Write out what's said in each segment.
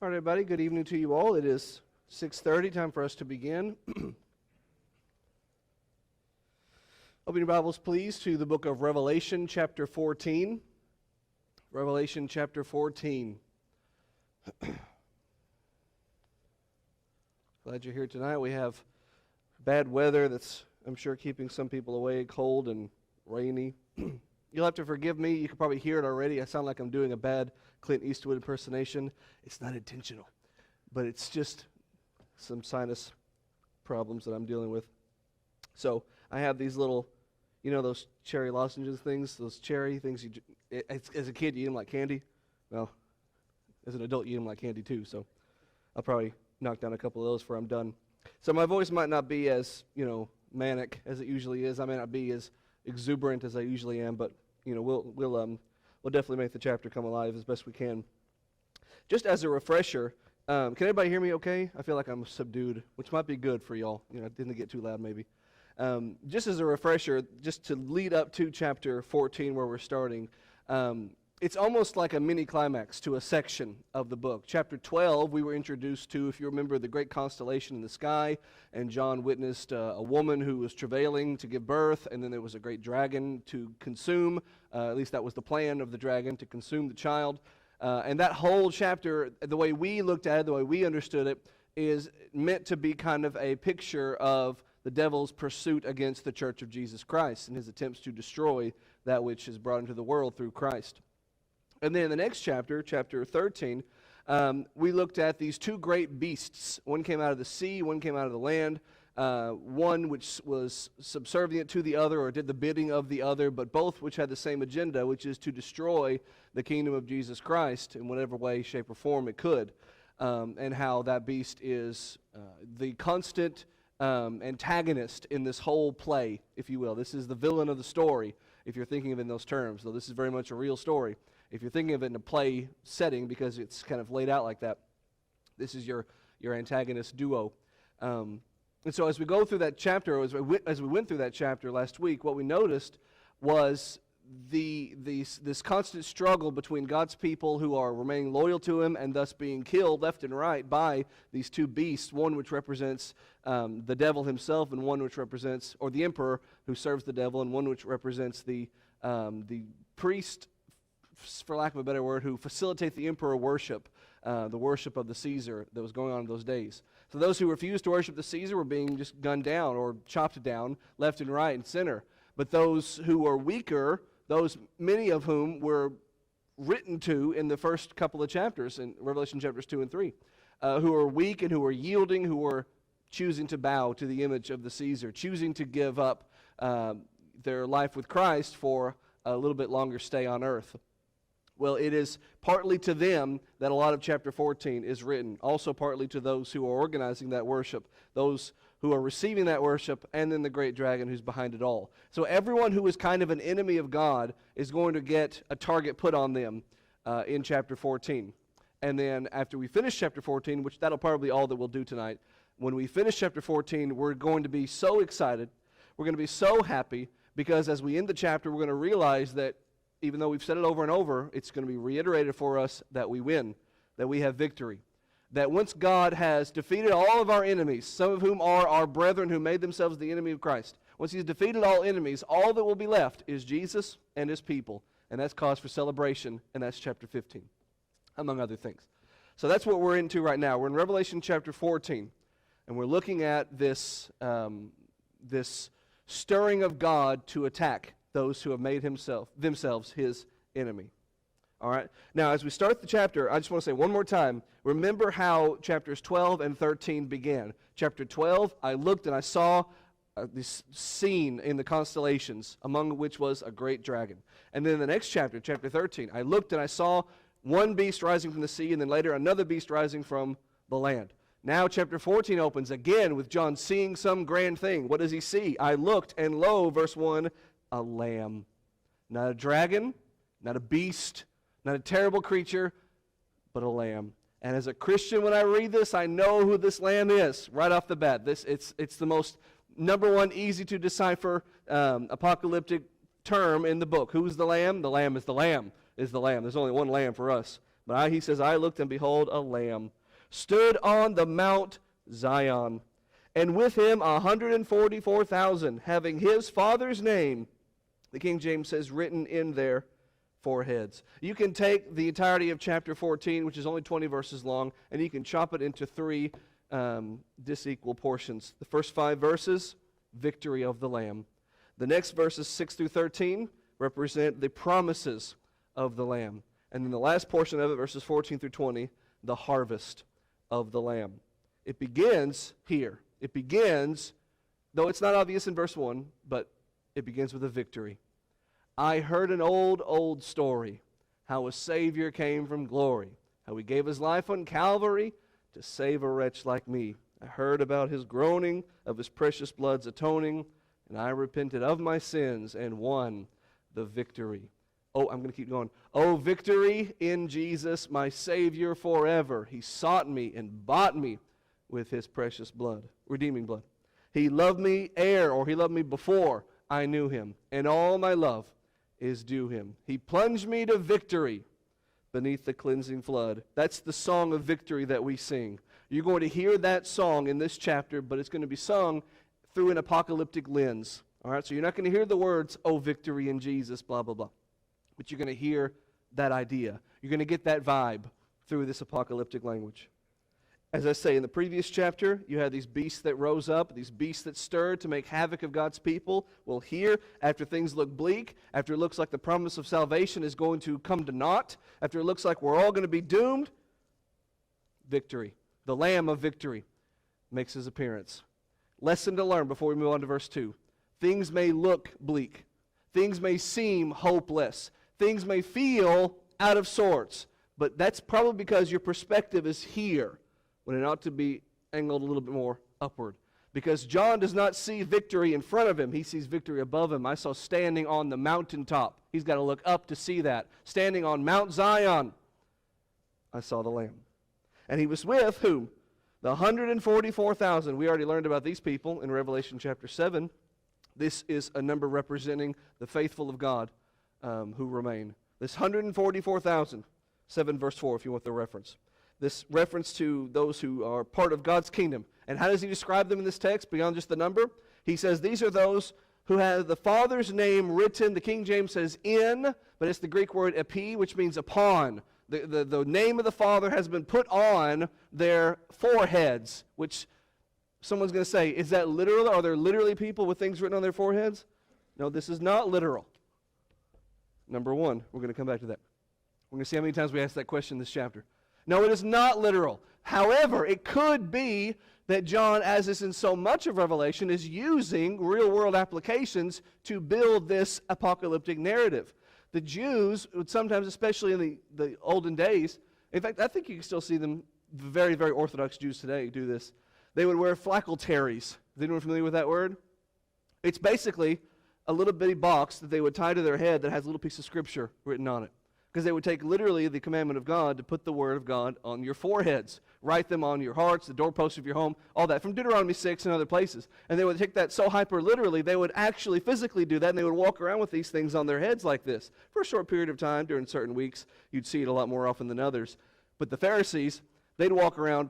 All right, everybody, good evening to you all. It is 6:30, time for us to begin. Open your Bibles, please, to the book of Revelation, chapter 14. Revelation, chapter 14. Glad you're here tonight. We have bad weather that's, I'm sure, keeping some people away, cold and rainy. You'll have to forgive me. You can probably hear it already. I sound like I'm doing a bad Clint Eastwood impersonation. It's not intentional, but it's just some sinus problems that I'm dealing with. So I have these little, those cherry lozenges things, those cherry things. As a kid, you eat them like candy. Well, as an adult, you eat them like candy too. So I'll probably knock down a couple of those before I'm done. So my voice might not be as, manic as it usually is. I may not be as exuberant as I usually am, but we'll definitely make the chapter come alive as best we can. Just as a refresher, can everybody hear me okay? I feel like I'm subdued, which might be good for y'all. It didn't get too loud maybe. Just as a refresher, just to lead up to chapter 14 where we're starting, it's almost like a mini climax to a section of the book. Chapter 12, we were introduced to, if you remember, the great constellation in the sky, and John witnessed a woman who was travailing to give birth, and then there was a great dragon to consume, at least that was the plan of the dragon, to consume the child. And that whole chapter, the way we looked at it, the way we understood it, is meant to be kind of a picture of the devil's pursuit against the church of Jesus Christ and his attempts to destroy that which is brought into the world through Christ. And then in the next chapter, chapter 13, we looked at these two great beasts. One came out of the sea, one came out of the land. One which was subservient to the other or did the bidding of the other, but both which had the same agenda, which is to destroy the kingdom of Jesus Christ in whatever way, shape, or form it could. And how that beast is the constant antagonist in this whole play, if you will. This is the villain of the story, if you're thinking of it in those terms, though this is very much a real story. If you're thinking of it in a play setting, because it's kind of laid out like that, this is your antagonist duo. And so as we go through that chapter, as we went through that chapter last week, what we noticed was this constant struggle between God's people who are remaining loyal to him and thus being killed left and right by these two beasts, one which represents the devil himself and one which represents, or the emperor who serves the devil, and one which represents the priest, for lack of a better word, who facilitate the emperor worship, the worship of the Caesar that was going on in those days. So those who refused to worship the Caesar were being just gunned down or chopped down left and right and center. But those who were weaker, those many of whom were written to in the first couple of chapters, in Revelation chapters 2 and 3, who are weak and who are yielding, who are choosing to bow to the image of the Caesar, choosing to give up their life with Christ for a little bit longer stay on earth. Well, it is partly to them that a lot of chapter 14 is written, also partly to those who are organizing that worship, those who are receiving that worship, and then the great dragon who's behind it all. So everyone who is kind of an enemy of God is going to get a target put on them in chapter 14. And then after we finish chapter 14, which that'll probably be all that we'll do tonight, when we finish chapter 14, we're going to be so excited, we're going to be so happy, because as we end the chapter, we're going to realize that even though we've said it over and over, it's going to be reiterated for us that we win, that we have victory. That once God has defeated all of our enemies, some of whom are our brethren who made themselves the enemy of Christ, once he's defeated all enemies, all that will be left is Jesus and his people. And that's cause for celebration, and that's chapter 15, among other things. So that's what we're into right now. We're in Revelation chapter 14, and we're looking at this stirring of God to attack those who have made themselves his enemy. All right? Now, as we start the chapter, I just want to say one more time, remember how chapters 12 and 13 began. Chapter 12, I looked and I saw this scene in the constellations, among which was a great dragon. And then in the next chapter, chapter 13, I looked and I saw one beast rising from the sea, and then later another beast rising from the land. Now chapter 14 opens again with John seeing some grand thing. What does he see? I looked, and lo, verse 1, a lamb. Not a dragon, not a beast, not a terrible creature, but a lamb. And as a Christian, when I read this, I know who this lamb is right off the bat. It's the most number one easy to decipher apocalyptic term in the book. Who's the lamb? The lamb is the lamb. There's only one lamb for us. But he says, I looked, and behold, a lamb stood on the Mount Zion, and with him 144,000, having his Father's name, the King James says, written in their foreheads. You can take the entirety of chapter 14, which is only 20 verses long, and you can chop it into three disequal portions. The first 5 verses, victory of the Lamb. The next verses 6 through 13 represent the promises of the Lamb. And then the last portion of it, verses 14 through 20, the harvest of the Lamb. It begins here. It begins, though it's not obvious in verse 1, but it begins with a victory. I heard an old story, how a Savior came from glory, how he gave his life on Calvary to save a wretch like me. I heard about his groaning, of his precious blood's atoning, and I repented of my sins and won the victory. Oh, I'm going to keep going. Oh, victory in Jesus, my Savior forever. He sought me and bought me with his precious blood, redeeming blood. He loved me he loved me before I knew him, and all my love is due him. He plunged me to victory beneath the cleansing flood. That's the song of victory that we sing. You're going to hear that song in this chapter, but it's going to be sung through an apocalyptic lens. All right, so you're not going to hear the words, oh, victory in Jesus, blah, blah, blah. But you're going to hear that idea. You're going to get that vibe through this apocalyptic language. As I say, in the previous chapter, you had these beasts that rose up, these beasts that stirred to make havoc of God's people. Well, here, after things look bleak, after it looks like the promise of salvation is going to come to naught, after it looks like we're all going to be doomed, victory. The Lamb of victory makes his appearance. Lesson to learn before we move on to verse 2. Things may look bleak. Things may seem hopeless. Things may feel out of sorts. But that's probably because your perspective is here, when it ought to be angled a little bit more upward. Because John does not see victory in front of him. He sees victory above him. I saw standing on the mountaintop. He's got to look up to see that. Standing on Mount Zion, I saw the Lamb. And he was with whom? The 144,000. We already learned about these people in Revelation chapter 7. This is a number representing the faithful of God who remain. This 144,000, 7 verse 4 if you want the reference. This reference to those who are part of God's kingdom. And how does he describe them in this text beyond just the number? He says these are those who have the Father's name written. The King James says in, but it's the Greek word epi, which means upon. The name of the Father has been put on their foreheads, which someone's going to say, is that literal? Are there literally people with things written on their foreheads? No, this is not literal. Number one, we're going to come back to that. We're going to see how many times we ask that question in this chapter. No, it is not literal. However, it could be that John, as is in so much of Revelation, is using real-world applications to build this apocalyptic narrative. The Jews would sometimes, especially in the olden days, in fact, I think you can still see them, very, very Orthodox Jews today do this. They would wear flaccelteries. Is anyone familiar with that word? It's basically a little bitty box that they would tie to their head that has a little piece of scripture written on it. Because they would take literally the commandment of God to put the word of God on your foreheads. Write them on your hearts, the doorposts of your home, all that, from Deuteronomy 6 and other places. And they would take that so hyper-literally, they would actually physically do that, and they would walk around with these things on their heads like this. For a short period of time, during certain weeks, you'd see it a lot more often than others. But the Pharisees, they'd walk around,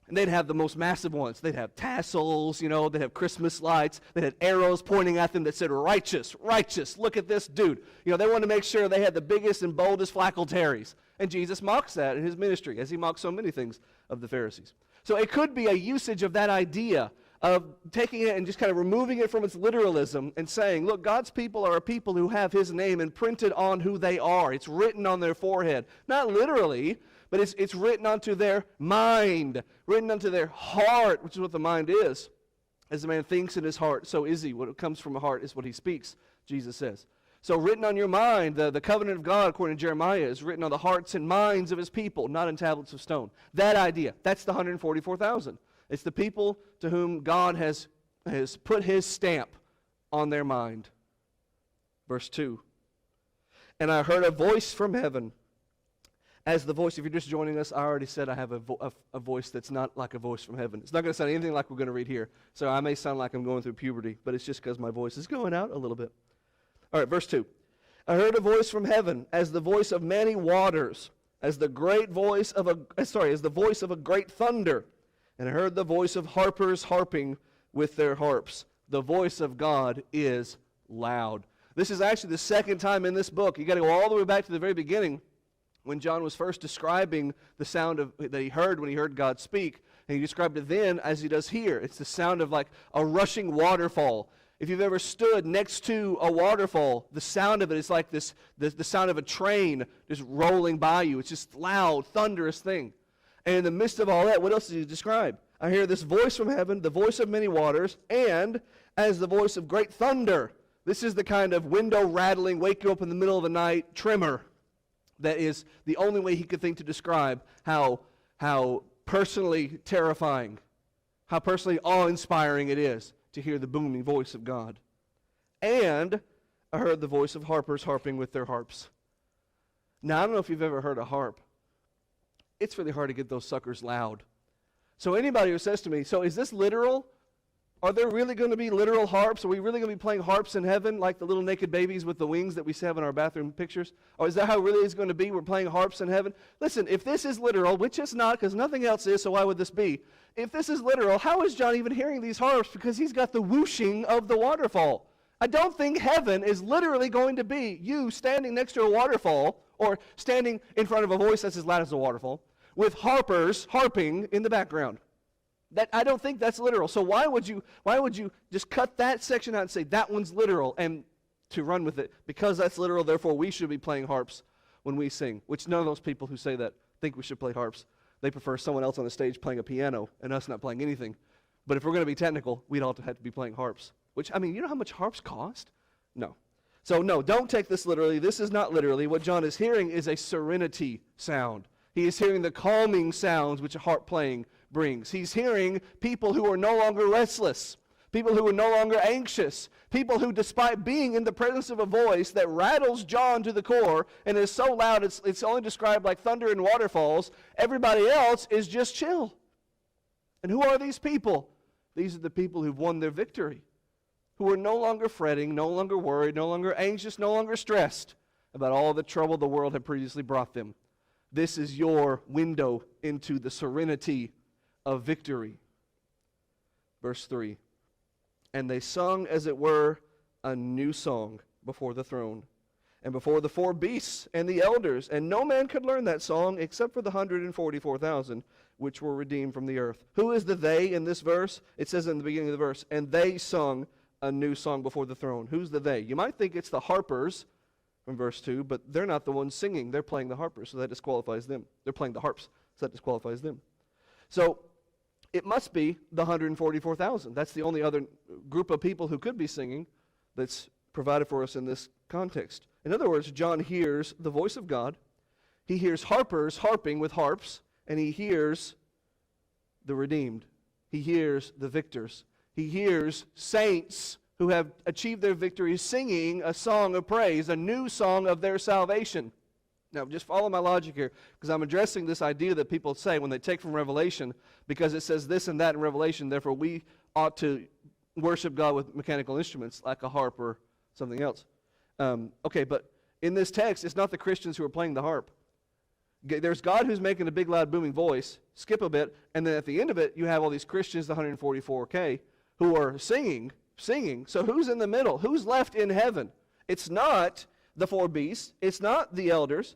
and they'd have the most massive ones. They'd have tassels, they'd have Christmas lights. They had arrows pointing at them that said, righteous, righteous, look at this dude. They wanted to make sure they had the biggest and boldest flaccelteries. And Jesus mocks that in his ministry, as he mocks so many things of the Pharisees. So it could be a usage of that idea of taking it and just kind of removing it from its literalism and saying, look, God's people are a people who have his name imprinted on who they are. It's written on their forehead. Not literally, but it's written onto their mind, written onto their heart, which is what the mind is. As a man thinks in his heart, so is he. What comes from a heart is what he speaks, Jesus says. So written on your mind, the covenant of God, according to Jeremiah, is written on the hearts and minds of his people, not in tablets of stone. That idea, that's the 144,000. It's the people to whom God has put his stamp on their mind. Verse 2. And I heard a voice from heaven. As the voice, if you're just joining us, I already said I have a voice that's not like a voice from heaven. It's not going to sound anything like we're going to read here. So I may sound like I'm going through puberty, but it's just because my voice is going out a little bit. All right, verse 2. I heard a voice from heaven as the voice of many waters, as the voice of a great thunder. And I heard the voice of harpers harping with their harps. The voice of God is loud. This is actually the second time in this book. You got to go all the way back to the very beginning when John was first describing the sound that he heard when he heard God speak. And he described it then as he does here. It's the sound of like a rushing waterfall. If you've ever stood next to a waterfall, the sound of it is like the sound of a train just rolling by you. It's just loud, thunderous thing. And in the midst of all that, what else does he describe? I hear this voice from heaven, the voice of many waters, and as the voice of great thunder. This is the kind of window rattling, wake you up in the middle of the night tremor that is the only way he could think to describe how personally terrifying, how personally awe-inspiring it is to hear the booming voice of God. And I heard the voice of harpers harping with their harps. Now, I don't know if you've ever heard a harp. It's really hard to get those suckers loud. So anybody who says to me, so is this literal? Are there really going to be literal harps? Are we really going to be playing harps in heaven like the little naked babies with the wings that we have in our bathroom pictures? Or is that how it really is going to be? We're playing harps in heaven? Listen, if this is literal, which it's not because nothing else is, so why would this be? If this is literal, how is John even hearing these harps? Because he's got the whooshing of the waterfall. I don't think heaven is literally going to be you standing next to a waterfall or standing in front of a voice that's as loud as a waterfall with harpers harping in the background. I don't think that's literal. So why would you just cut that section out and say that one's literal and to run with it? Because that's literal, therefore we should be playing harps when we sing, which none of those people who say that think we should play harps. They prefer someone else on the stage playing a piano and us not playing anything. But if we're going to be technical, we'd all have to be playing harps. Which, I mean, you know how much harps cost? No. So no, don't take this literally. This is not literally. What John is hearing is a serenity sound. He is hearing the calming sounds which a harp playing brings. He's hearing people who are no longer restless, people who are no longer anxious, people who, despite being in the presence of a voice that rattles John to the core and is so loud it's only described like thunder and waterfalls, everybody else is just chill. And who are these people? These are the people who've won their victory, who are no longer fretting, no longer worried, no longer anxious, no longer stressed about all the trouble the world had previously brought them. This is your window into the serenity of victory. Verse 3, and they sung, as it were, a new song before the throne and before the four beasts and the elders, and no man could learn that song except for the 144,000 which were redeemed from the earth. Who is the they in this verse? It says in the beginning of the verse, and they sung a new song before the throne. Who's the they? You might think it's the harpers from verse 2, but they're not the ones singing. They're playing the harpers, so that disqualifies them. They're playing the harps, so that disqualifies them. So it must be the 144,000. That's the only other group of people who could be singing that's provided for us in this context. In other words, John hears the voice of God. He hears harpers harping with harps, and he hears the redeemed. He hears the victors. He hears saints who have achieved their victory singing a song of praise, a new song of their salvation. Now, just follow my logic here, because I'm addressing this idea that people say when they take from Revelation, because it says this and that in Revelation, therefore we ought to worship God with mechanical instruments like a harp or something else. Okay, but in this text, it's not the Christians who are playing the harp. There's God who's making a big, loud, booming voice, skip a bit, and then at the end of it, you have all these Christians, the 144K, who are singing. So who's in the middle? Who's left in heaven? It's not the four beasts. It's not the elders.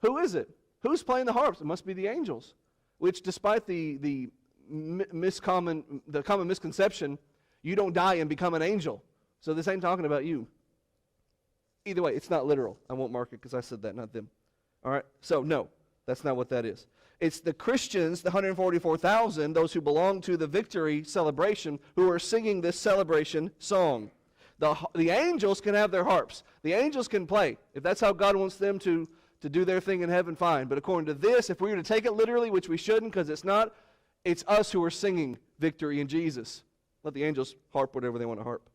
Who is it? Who's playing the harps? It must be the angels, which despite the common misconception, you don't die and become an angel. So this ain't talking about you. Either way, it's not literal. I won't mark it because I said that, not them. All right? So no, that's not what that is. It's the Christians, the 144,000, those who belong to the victory celebration, who are singing this celebration song. The angels can have their harps. The angels can play. If that's how God wants them to do their thing in heaven, fine. But according to this, if we were to take it literally, which we shouldn't because it's not, it's us who are singing victory in Jesus. Let the angels harp whatever they want to harp.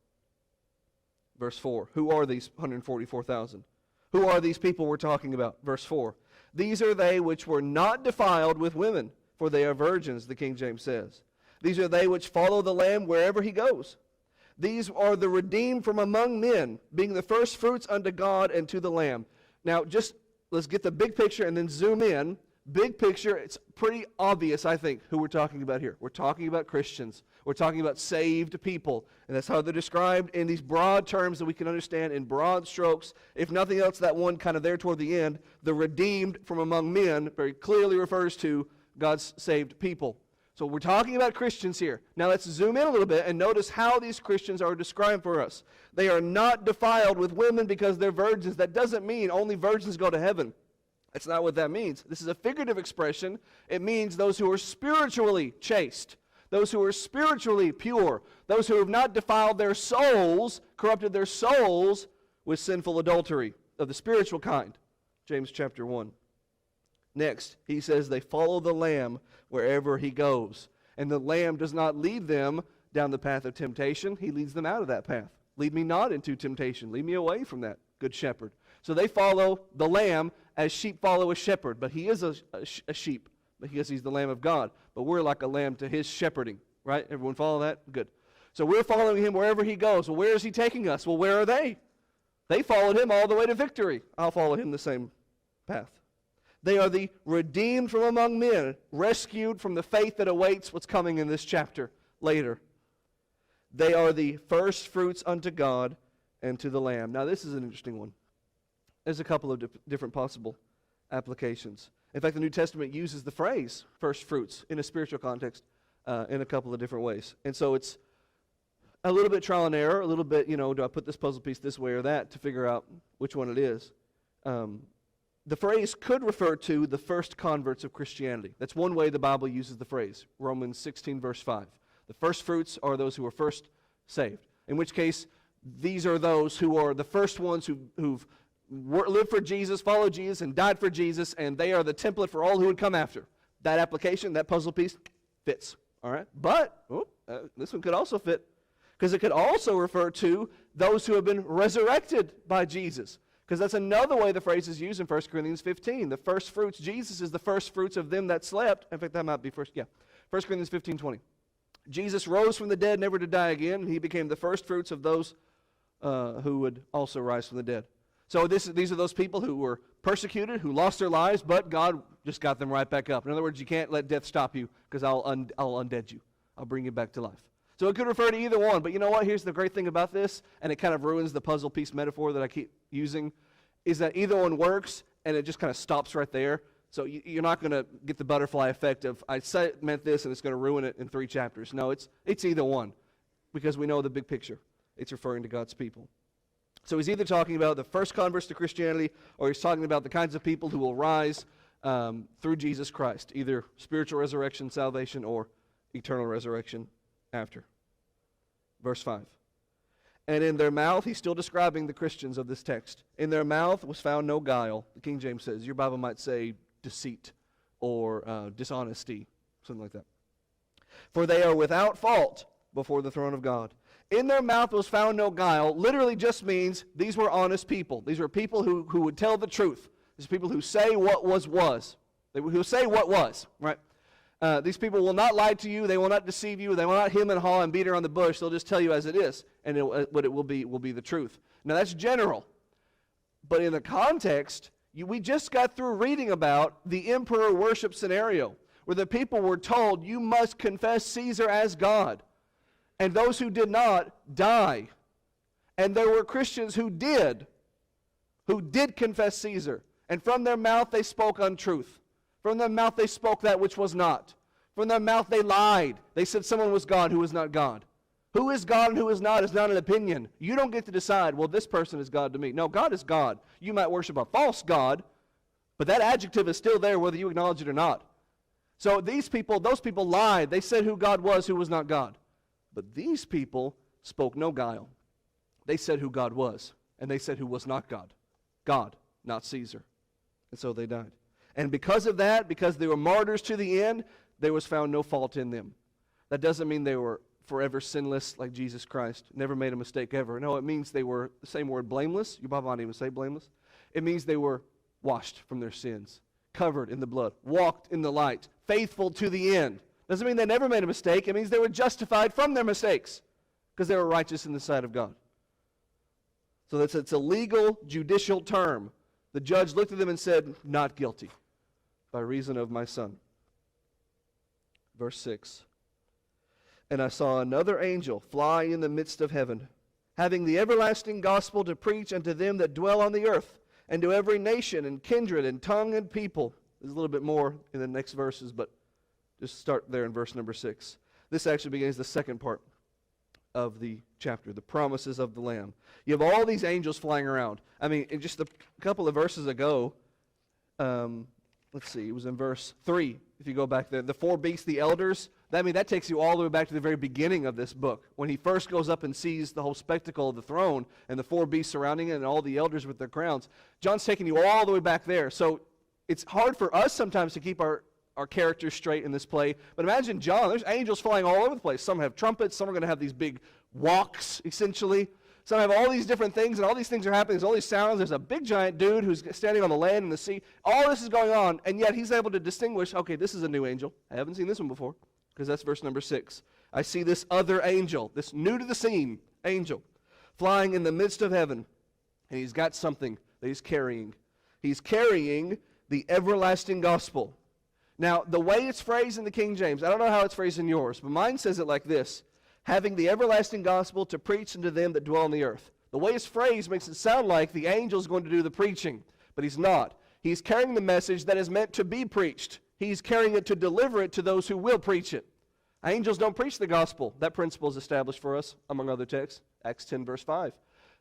Verse 4, who are these 144,000? Who are these people we're talking about? Verse 4, these are they which were not defiled with women, for they are virgins, the King James says. These are they which follow the Lamb wherever he goes. These are the redeemed from among men, being the first fruits unto God and to the Lamb. Now, just let's get the big picture and then zoom in. Big picture, it's pretty obvious, I think, who we're talking about here. We're talking about Christians. We're talking about saved people. And that's how they're described in these broad terms that we can understand in broad strokes. If nothing else, that one kind of there toward the end, the redeemed from among men, very clearly refers to God's saved people. So we're talking about Christians here. Now let's zoom in a little bit and notice how these Christians are described for us. They are not defiled with women because they're virgins. That doesn't mean only virgins go to heaven. That's not what that means. This is a figurative expression. It means those who are spiritually chaste, those who are spiritually pure, those who have not defiled their souls, corrupted their souls with sinful adultery of the spiritual kind. James chapter 1. Next, he says they follow the Lamb wherever he goes. And the Lamb does not lead them down the path of temptation. He leads them out of that path. Lead me not into temptation. Lead me away from that, good shepherd. So they follow the Lamb as sheep follow a shepherd. But he is a sheep because he's the Lamb of God. But we're like a lamb to his shepherding, right? Everyone follow that? Good. So we're following him wherever he goes. Well, where is he taking us? Well, where are they? They followed him all the way to victory. I'll follow him the same path. They are the redeemed from among men, rescued from the fate that awaits what's coming in this chapter later. They are the first fruits unto God and to the Lamb. Now, this is an interesting one. There's a couple of different possible applications. In fact, the New Testament uses the phrase first fruits in a spiritual context in a couple of different ways. And so it's a little bit trial and error, a little bit, do I put this puzzle piece this way or that to figure out which one it is. The phrase could refer to the first converts of Christianity. That's one way the Bible uses the phrase, Romans 16, verse 5. The first fruits are those who are first saved, in which case these are those who are the first ones who've lived for Jesus, followed Jesus, and died for Jesus, and they are the template for all who would come after. That application, that puzzle piece, fits. All right? But this one could also fit, because it could also refer to those who have been resurrected by Jesus, because that's another way the phrase is used in 1 Corinthians 15. The first fruits, Jesus is the first fruits of them that slept. In fact, that might be 1 Corinthians 15:20. Jesus rose from the dead, never to die again, and he became the first fruits of those who would also rise from the dead. So these are those people who were persecuted, who lost their lives, but God just got them right back up. In other words, you can't let death stop you, because I'll undead you. I'll bring you back to life. So it could refer to either one, but you know what? Here's the great thing about this, and it kind of ruins the puzzle piece metaphor that I keep using, is that either one works, and it just kind of stops right there. So you're not going to get the butterfly effect of, I said it meant this, and it's going to ruin it in 3 chapters. No, it's either one, because we know the big picture. It's referring to God's people. So he's either talking about the first converts to Christianity, or he's talking about the kinds of people who will rise through Jesus Christ, either spiritual resurrection, salvation, or eternal resurrection after. Verse 5. And in their mouth, he's still describing the Christians of this text. In their mouth was found no guile. The King James says, your Bible might say deceit or dishonesty, something like that. For they are without fault before the throne of God. In their mouth was found no guile literally just means these were honest people. These were people who would tell the truth. These are people who say what was. Who say what was, right? These people will not lie to you. They will not deceive you. They will not hem and haw and beat around the bush. They'll just tell you as it is, and what it will be the truth. Now that's general, but in the context, we just got through reading about the emperor worship scenario, where the people were told, you must confess Caesar as God, and those who did not die. And there were Christians who did confess Caesar, and from their mouth they spoke untruth. From their mouth they spoke that which was not. From their mouth they lied. They said someone was God who was not God. Who is God and who is not an opinion. You don't get to decide, well, this person is God to me. No, God is God. You might worship a false God, but that adjective is still there whether you acknowledge it or not. So those people lied. They said who God was, who was not God. But these people spoke no guile. They said who God was, and they said who was not God. God, not Caesar. And so they died. And because of that, because they were martyrs to the end, there was found no fault in them. That doesn't mean they were forever sinless like Jesus Christ, never made a mistake ever. No, it means they were, the same word, blameless. Your Bible might even say blameless. It means they were washed from their sins, covered in the blood, walked in the light, faithful to the end. Doesn't mean they never made a mistake. It means they were justified from their mistakes because they were righteous in the sight of God. So it's a legal, judicial term. The judge looked at them and said, "Not guilty, by reason of my son." Verse 6. And I saw another angel fly in the midst of heaven, having the everlasting gospel to preach unto them that dwell on the earth, and to every nation and kindred and tongue and people. There's a little bit more in the next verses, but just start there in verse number 6. This actually begins the second part of the chapter, the promises of the Lamb. You have all these angels flying around. I mean, in just a couple of verses ago, let's see, it was in verse 3, if you go back there, the four beasts, the elders, that takes you all the way back to the very beginning of this book, when he first goes up and sees the whole spectacle of the throne, and the four beasts surrounding it, and all the elders with their crowns. John's taking you all the way back there, so it's hard for us sometimes to keep our characters straight in this play, but imagine John, there's angels flying all over the place. Some have trumpets, some are going to have these big walks, essentially. Some have all these different things, and all these things are happening. There's all these sounds. There's a big giant dude who's standing on the land and the sea. All this is going on, and yet he's able to distinguish, okay, this is a new angel. I haven't seen this one before, because that's verse number 6. I see this other angel, this new to the scene angel, flying in the midst of heaven, and he's got something that he's carrying. He's carrying the everlasting gospel. Now, the way it's phrased in the King James, I don't know how it's phrased in yours, but mine says it like this: having the everlasting gospel to preach unto them that dwell on the earth. The way it's phrased makes it sound like the angel's going to do the preaching, but he's not. He's carrying the message that is meant to be preached. He's carrying it to deliver it to those who will preach it. Angels don't preach the gospel. That principle is established for us, among other texts. Acts 10, verse 5.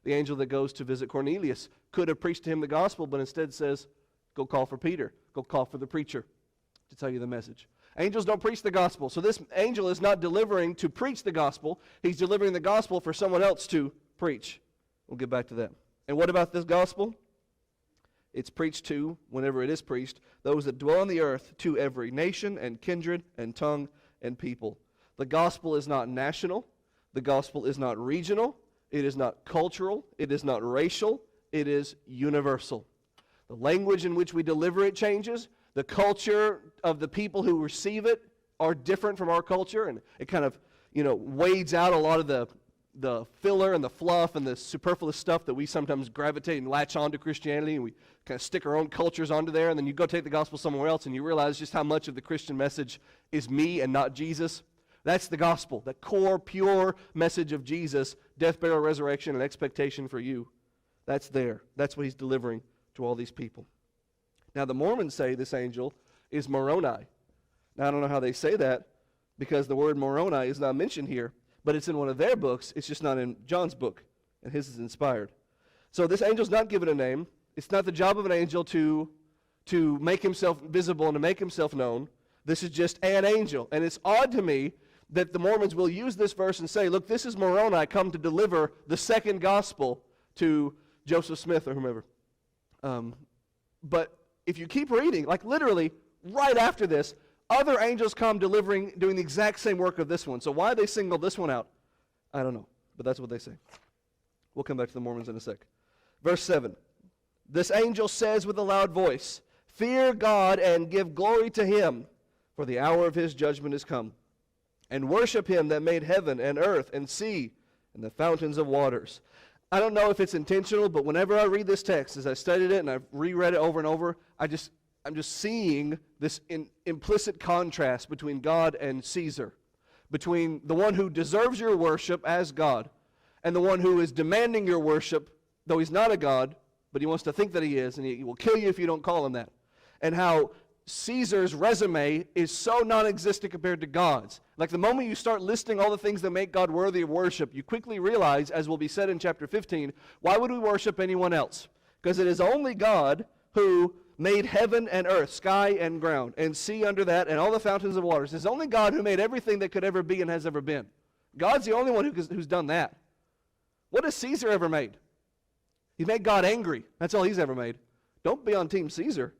The angel that goes to visit Cornelius could have preached to him the gospel, but instead says, go call for Peter. Go call for the preacher to tell you the message. Angels don't preach the gospel. So this angel is not delivering to preach the gospel. He's delivering the gospel for someone else to preach. We'll get back to that. And what about this gospel? It's preached to, whenever it is preached, those that dwell on the earth, to every nation and kindred and tongue and people. The gospel is not national. The gospel is not regional. It is not cultural. It is not racial. It is universal. The language in which we deliver it changes. The culture of the people who receive it are different from our culture, and it kind of, wades out a lot of the filler and the fluff and the superfluous stuff that we sometimes gravitate and latch on to Christianity, and we kind of stick our own cultures onto there, and then you go take the gospel somewhere else, and you realize just how much of the Christian message is me and not Jesus. That's the gospel, the core, pure message of Jesus, death, burial, resurrection, and expectation for you. That's there. That's what he's delivering to all these people. Now, the Mormons say this angel is Moroni. Now, I don't know how they say that, because the word Moroni is not mentioned here, but it's in one of their books. It's just not in John's book, and his is inspired. So this angel's not given a name. It's not the job of an angel to make himself visible and to make himself known. This is just an angel. And it's odd to me that the Mormons will use this verse and say, look, this is Moroni come to deliver the second gospel to Joseph Smith or whomever. But if you keep reading, like literally right after this, other angels come doing the exact same work of this one. So why they singled this one out, I don't know. But that's what they say. We'll come back to the Mormons in a sec. Verse 7. This angel says with a loud voice, fear God and give glory to him, for the hour of his judgment is come. And worship him that made heaven and earth and sea and the fountains of waters. I don't know if it's intentional, but whenever I read this text, as I studied it and I've reread it over and over, I'm just seeing this implicit contrast between God and Caesar, between the one who deserves your worship as God and the one who is demanding your worship, though he's not a God, but he wants to think that he is, and he will kill you if you don't call him that. And how Caesar's resume is so non-existent compared to God's. Like the moment you start listing all the things that make God worthy of worship, you quickly realize, as will be said in chapter 15, why would we worship anyone else? Because it is only God who made heaven and earth, sky and ground, and sea under that, and all the fountains of waters. It's only God who made everything that could ever be and has ever been. God's the only one who's done that. What has Caesar ever made? He made God angry. That's all he's ever made. Don't be on Team Caesar.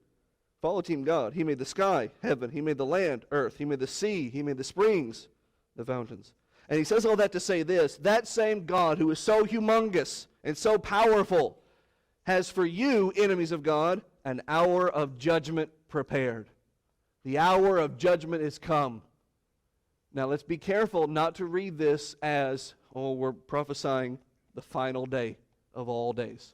Follow Team God. He made the sky, heaven. He made the land, earth. He made the sea. He made the springs, the fountains. And he says all that to say this: that same God who is so humongous and so powerful has for you, enemies of God, an hour of judgment prepared. The hour of judgment is come. Now let's be careful not to read this as, we're prophesying the final day of all days.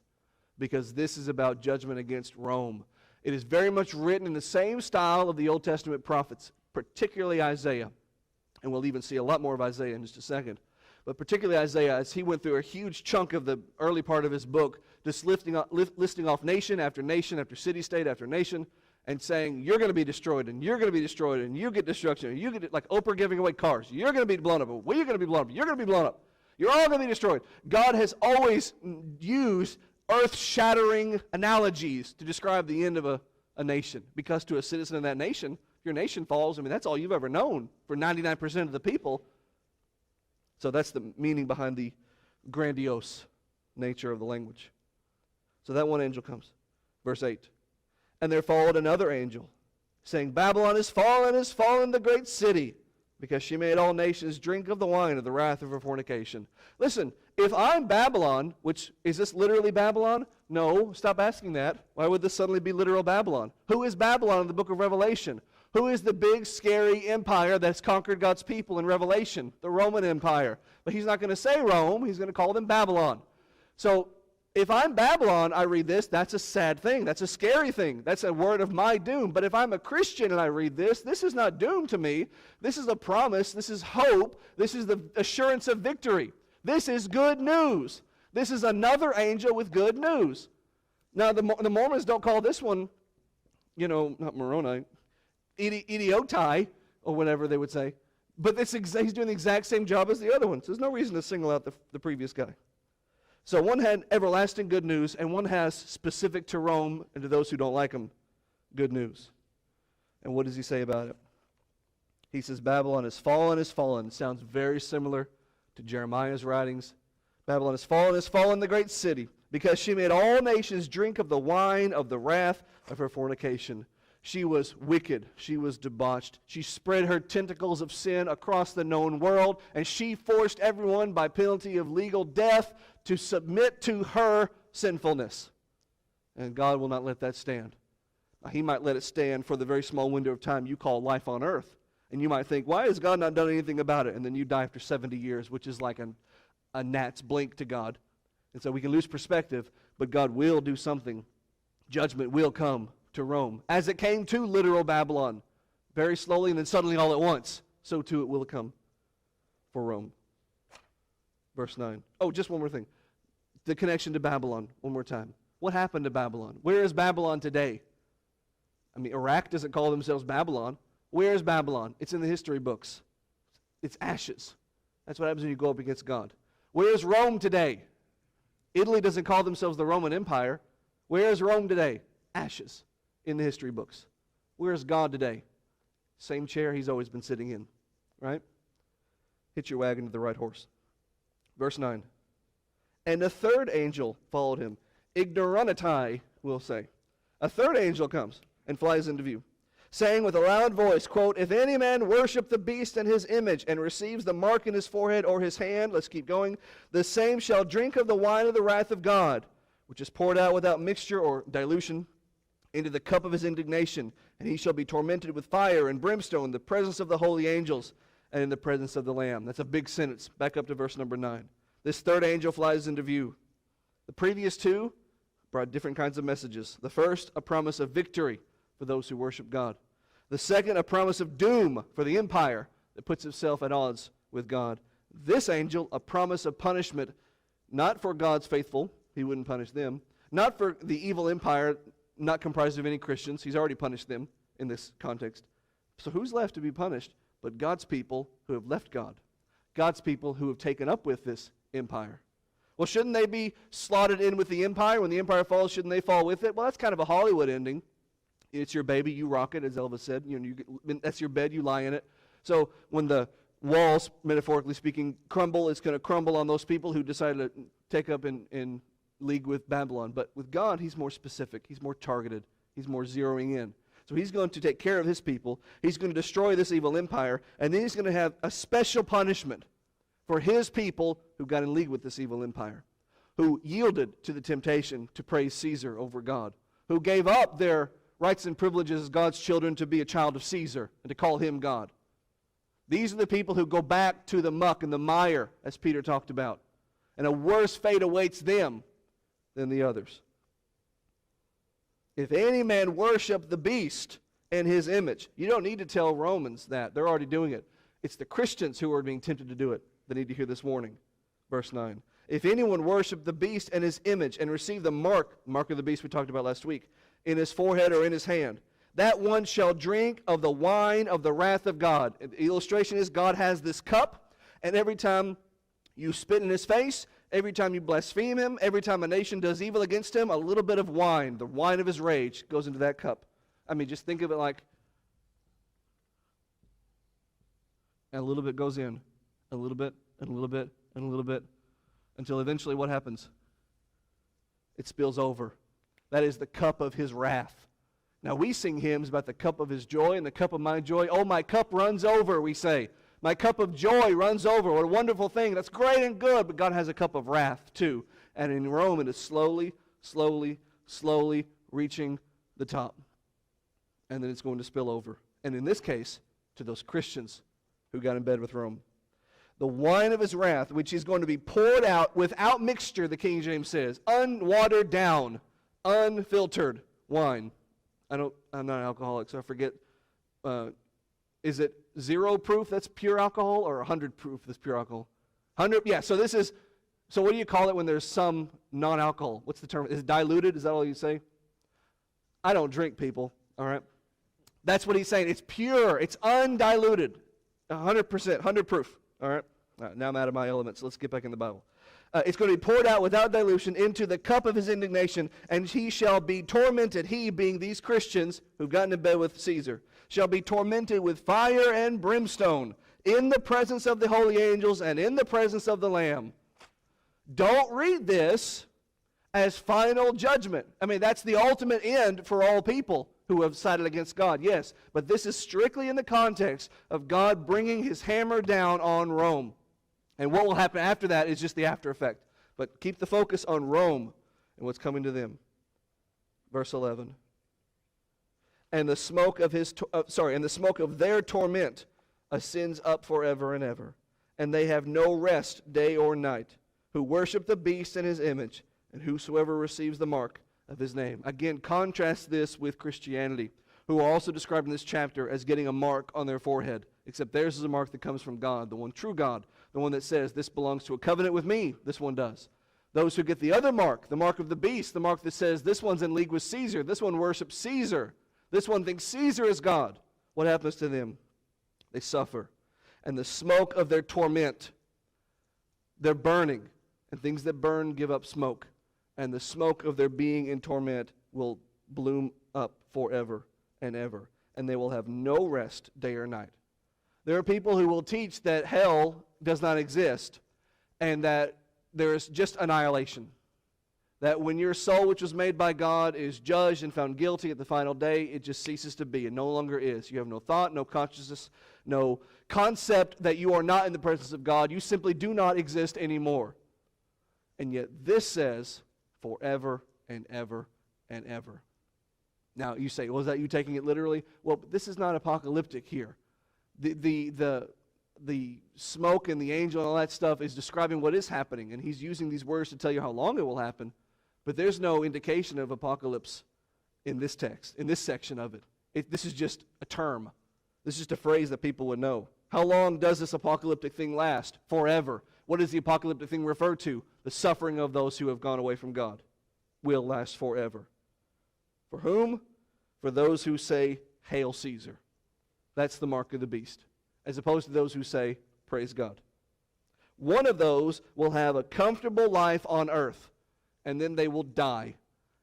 because this is about judgment against Rome. It is very much written in the same style of the Old Testament prophets, particularly Isaiah. And we'll even see a lot more of Isaiah in just a second. But particularly Isaiah, as he went through a huge chunk of the early part of his book, just listing off nation after nation, after city-state after nation, and saying, you're going to be destroyed, and you're going to be destroyed, and you get destruction, and you get, like Oprah giving away cars. You're going to be blown up. Well, you're going to be blown up. You're going to be blown up. You're all going to be destroyed. God has always used earth-shattering analogies to describe the end of a nation. Because to a citizen of that nation, if your nation falls, I mean, that's all you've ever known for 99% of the people. So that's the meaning behind the grandiose nature of the language. So that one angel comes. Verse 8. And there followed another angel, saying, Babylon is fallen, the great city, because she made all nations drink of the wine of the wrath of her fornication. Listen, if I'm Babylon, which, is this literally Babylon? No, stop asking that. Why would this suddenly be literal Babylon? Who is Babylon in the book of Revelation? Who is the big, scary empire that's conquered God's people in Revelation? The Roman Empire. But he's not going to say Rome, he's going to call them Babylon. So, if I'm Babylon, I read this, that's a sad thing. That's a scary thing. That's a word of my doom. But if I'm a Christian and I read this is not doom to me. This is a promise. This is hope. This is the assurance of victory. This is good news. This is another angel with good news. Now, the Mormons don't call this one, not Moroni, idiotai, or whatever they would say. But he's doing the exact same job as the other ones. There's no reason to single out the previous guy. So one had everlasting good news, and one has specific to Rome and to those who don't like him, good news. And what does he say about it? He says, Babylon is fallen, is fallen. Sounds very similar to Jeremiah's writings. Babylon is fallen, the great city, because she made all nations drink of the wine of the wrath of her fornication. She was wicked. She was debauched. She spread her tentacles of sin across the known world, and she forced everyone by penalty of legal death to submit to her sinfulness. And God will not let that stand. Now, He might let it stand for the very small window of time you call life on earth. And you might think, why has God not done anything about it? And then you die after 70 years, which is like a gnat's blink to God. And so we can lose perspective, but God will do something. Judgment will come to Rome, as it came to literal Babylon, very slowly and then suddenly all at once. So too it will come for Rome. Verse 9. Oh, just one more thing. The connection to Babylon, one more time. What happened to Babylon? Where is Babylon today? I mean, Iraq doesn't call themselves Babylon. Where is Babylon? It's in the history books. It's ashes. That's what happens when you go up against God. Where is Rome today? Italy doesn't call themselves the Roman Empire. Where is Rome today? Ashes in the history books. Where is God today? Same chair He's always been sitting in, right? Hit your wagon to the right horse. Verse 9. And a third angel followed him. Ignoranti, we'll say. A third angel comes and flies into view, saying with a loud voice, quote, if any man worship the beast and his image and receives the mark in his forehead or his hand, let's keep going, the same shall drink of the wine of the wrath of God, which is poured out without mixture or dilution into the cup of his indignation, and he shall be tormented with fire and brimstone in the presence of the holy angels and in the presence of the Lamb. That's a big sentence. Back up to verse number 9. This third angel flies into view. The previous two brought different kinds of messages. The first, a promise of victory for those who worship God. The second, a promise of doom for the empire that puts itself at odds with God. This angel, a promise of punishment, not for God's faithful, He wouldn't punish them, not for the evil empire, not comprised of any Christians. He's already punished them in this context. So who's left to be punished but God's people who have left God? God's people who have taken up with this empire. Well, shouldn't they be slotted in with the empire? When the empire falls, shouldn't they fall with it? Well, that's kind of a Hollywood ending. It's your baby, you rock it, as Elvis said. That's your bed, you lie in it. So when the walls, metaphorically speaking, crumble, it's going to crumble on those people who decided to take up in league with Babylon. But with God, He's more specific. He's more targeted. He's more zeroing in. So He's going to take care of His people. He's going to destroy this evil empire. And then He's going to have a special punishment for His people who got in league with this evil empire, who yielded to the temptation to praise Caesar over God, who gave up their rights and privileges as God's children to be a child of Caesar and to call him God. These are the people who go back to the muck and the mire, as Peter talked about. And a worse fate awaits them than the others. If any man worship the beast and his image. You don't need to tell Romans that. They're already doing it. It's the Christians who are being tempted to do it that need to hear this warning. Verse 9. If anyone worship the beast and his image and receive the mark of the beast we talked about last week, in his forehead or in his hand, that one shall drink of the wine of the wrath of God. The illustration is God has this cup, and every time you spit in his face, every time you blaspheme him, every time a nation does evil against him, a little bit of wine, the wine of his rage, goes into that cup. I mean, just think of it like, and a little bit goes in, a little bit, and a little bit, and a little bit, until eventually what happens? It spills over. That is the cup of his wrath. Now we sing hymns about the cup of his joy and the cup of my joy. Oh, my cup runs over, we say. My cup of joy runs over. What a wonderful thing. That's great and good, but God has a cup of wrath too. And in Rome it is slowly, slowly, slowly reaching the top. And then it's going to spill over. And in this case, to those Christians who got in bed with Rome. The wine of his wrath, which is going to be poured out without mixture, the King James says. Unwatered down, unfiltered wine. I'm not an alcoholic, so I forget. Is it 0 proof that's pure alcohol or 100 proof that's pure alcohol? 100, yeah, so what do you call it when there's some non-alcohol? What's the term? Is it diluted? Is that all you say? I don't drink, people, all right? That's what he's saying. It's pure. It's undiluted. 100%, 100 proof, all right? Now I'm out of my element, so let's get back in the Bible. It's going to be poured out without dilution into the cup of his indignation, and he shall be tormented, he being these Christians who've gotten in bed with Caesar, shall be tormented with fire and brimstone in the presence of the holy angels and in the presence of the Lamb. Don't read this as final judgment. I mean, that's the ultimate end for all people who have sided against God, yes. But this is strictly in the context of God bringing his hammer down on Rome. And what will happen after that is just the after effect. But keep the focus on Rome and what's coming to them. Verse 11. And the smoke of their torment ascends up forever and ever. And they have no rest day or night, who worship the beast and his image, and whosoever receives the mark of his name. Again, contrast this with Christianity, who are also described in this chapter as getting a mark on their forehead, except theirs is a mark that comes from God, the one true God, the one that says, this belongs to a covenant with me, this one does. Those who get the other mark, the mark of the beast, the mark that says, this one's in league with Caesar, this one worships Caesar, this one thinks Caesar is God. What happens to them? They suffer. And the smoke of their torment, they're burning, and things that burn give up smoke. And the smoke of their being in torment will bloom up forever and ever. And they will have no rest day or night. There are people who will teach that hell does not exist and that there is just annihilation. That when your soul, which was made by God, is judged and found guilty at the final day, it just ceases to be and no longer is. You have no thought, no consciousness, no concept that you are not in the presence of God. You simply do not exist anymore. And yet this says forever and ever and ever. Now you say, well, is that you taking it literally? Well, this is not apocalyptic here. The smoke and the angel and all that stuff is describing what is happening, and he's using these words to tell you how long it will happen, but there's no indication of apocalypse in this text, in this section of it. This is just a term. This is just a phrase that people would know. How long does this apocalyptic thing last? Forever. What does the apocalyptic thing refer to? The suffering of those who have gone away from God will last forever. For whom? For those who say, Hail Caesar. That's the mark of the beast, as opposed to those who say, Praise God. One of those will have a comfortable life on earth, and then they will die,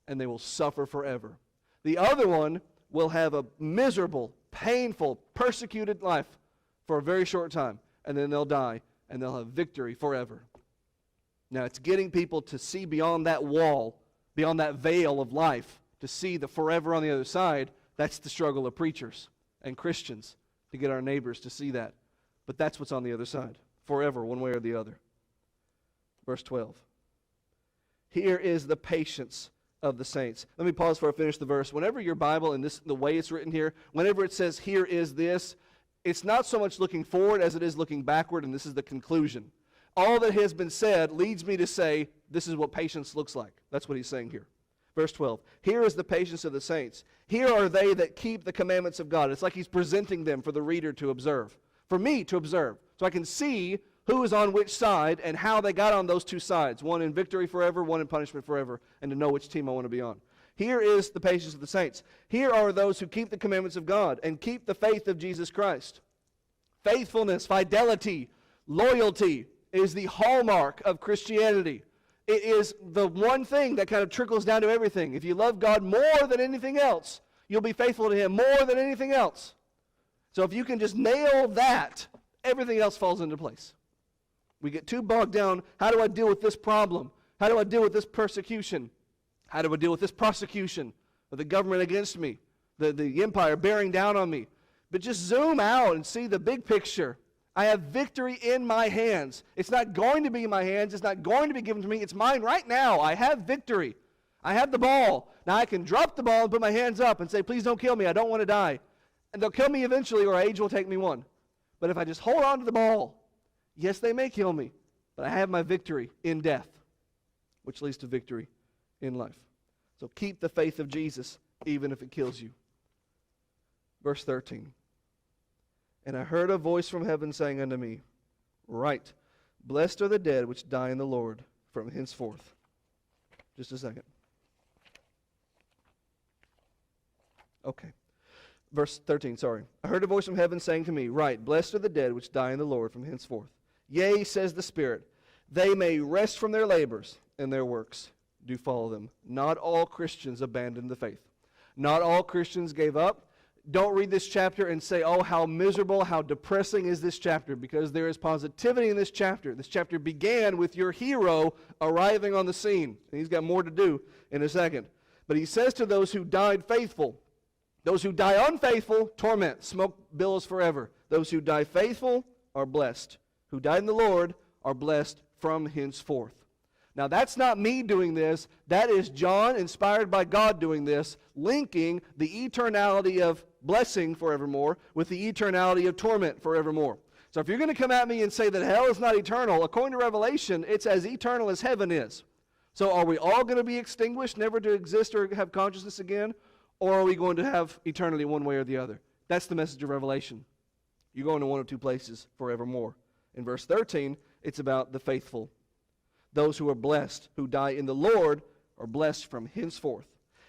and they will suffer forever. The other one will have a miserable, painful, persecuted life for a very short time, and then they'll die, and they'll have victory forever. Now, it's getting people to see beyond that wall, beyond that veil of life, to see the forever on the other side. That's the struggle of preachers and Christians, to get our neighbors to see that. But that's what's on the other side, forever, one way or the other. Verse 12. Here is the patience of the saints. Let me pause before I finish the verse. Whenever your Bible, and this the way it's written here, whenever it says, here is this, it's not so much looking forward as it is looking backward, and this is the conclusion. All that has been said leads me to say, this is what patience looks like. That's what he's saying here. Verse 12, here is the patience of the saints. Here are they that keep the commandments of God. It's like he's presenting them for the reader to observe, for me to observe, so I can see who is on which side and how they got on those two sides, one in victory forever, one in punishment forever, and to know which team I want to be on. Here is the patience of the saints. Here are those who keep the commandments of God and keep the faith of Jesus Christ. Faithfulness, fidelity, loyalty is the hallmark of Christianity. It is the one thing that kind of trickles down to everything. If you love God more than anything else, you'll be faithful to Him more than anything else. So if you can just nail that, everything else falls into place. We get too bogged down, how do I deal with this problem? How do I deal with this persecution? How do I deal with this prosecution of the government against me, the empire bearing down on me? But just zoom out and see the big picture. I have victory in my hands. It's not going to be in my hands. It's not going to be given to me. It's mine right now. I have victory. I have the ball. Now I can drop the ball and put my hands up and say, please don't kill me. I don't want to die. And they'll kill me eventually or age will take me one. But if I just hold on to the ball, yes, they may kill me, but I have my victory in death, which leads to victory in life. So keep the faith of Jesus even if it kills you. Verse 13. And I heard a voice from heaven saying unto me, write, blessed are the dead which die in the Lord from henceforth. Just a second. Okay. Verse 13, sorry. I heard a voice from heaven saying to me, write, blessed are the dead which die in the Lord from henceforth. Yea, says the Spirit, they may rest from their labors, and their works do follow them. Not all Christians abandoned the faith. Not all Christians gave up. Don't read this chapter and say, oh, how miserable, how depressing is this chapter, because there is positivity in this chapter. This chapter began with your hero arriving on the scene, and he's got more to do in a second. But he says to those who died faithful, those who die unfaithful, torment, smoke billows forever. Those who die faithful are blessed. Who died in the Lord are blessed from henceforth. Now that's not me doing this, that is John, inspired by God, doing this, linking the eternality of blessing forevermore with the eternality of torment forevermore. So if you're going to come at me and say that hell is not eternal, according to Revelation, it's as eternal as heaven is. So are we all going to be extinguished, never to exist or have consciousness again? Or are we going to have eternity one way or the other? That's the message of Revelation. You're going to one of two places forevermore. In verse 13, it's about the faithful. Those who are blessed, who die in the Lord, are blessed from henceforth.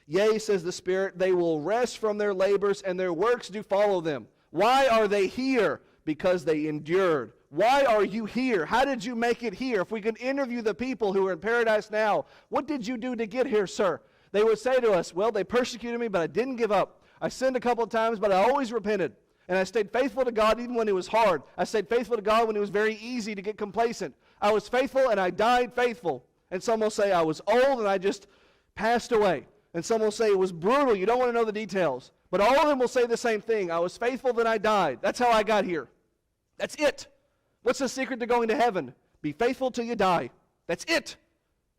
Yea, says the Spirit, they will rest from their labors, and their works do follow them. Why are they here? Because they endured. Why are you here? How did you make it here? If we could interview the people who are in paradise now, what did you do to get here, sir? They would say to us, well, they persecuted me, but I didn't give up. I sinned a couple of times, but I always repented. And I stayed faithful to God even when it was hard. I stayed faithful to God when it was very easy to get complacent. I was faithful and I died faithful. And some will say I was old and I just passed away. And some will say it was brutal. You don't want to know the details. But all of them will say the same thing. I was faithful, then I died. That's how I got here. That's it. What's the secret to going to heaven? Be faithful till you die. That's it.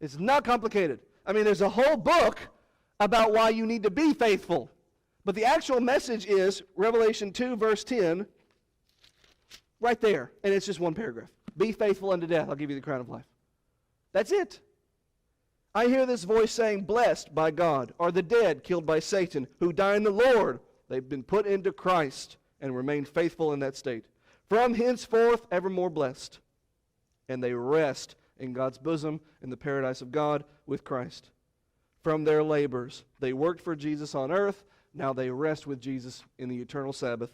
It's not complicated. I mean, there's a whole book about why you need to be faithful. But the actual message is Revelation 2, verse 10, right there. And it's just one paragraph. Be faithful unto death. I'll give you the crown of life. That's it. I hear this voice saying, blessed by God are the dead killed by Satan, who die in the Lord. They've been put into Christ and remained faithful in that state. From henceforth, evermore blessed. And they rest in God's bosom in the paradise of God with Christ. From their labors, they worked for Jesus on earth. Now they rest with Jesus in the eternal Sabbath,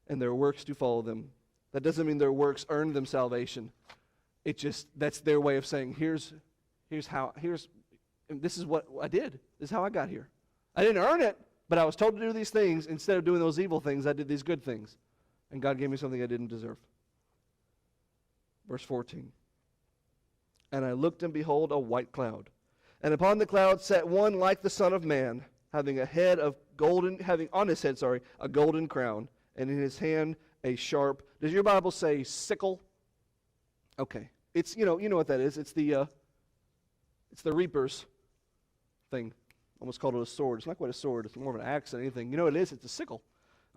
and their works do follow them. That doesn't mean their works earned them salvation. It just, that's their way of saying, this is what I did. This is how I got here. I didn't earn it, but I was told to do these things. Instead of doing those evil things, I did these good things. And God gave me something I didn't deserve. Verse 14. And I looked, and behold, a white cloud. And upon the cloud sat one like the Son of Man, having a head of golden, having on his head, a golden crown, and in his hand a sharp. Does your Bible say sickle? Okay, it's you know what that is. It's the reaper's thing. Almost called it a sword. It's not quite a sword. It's more of an axe than anything. You know what it is? It's a sickle.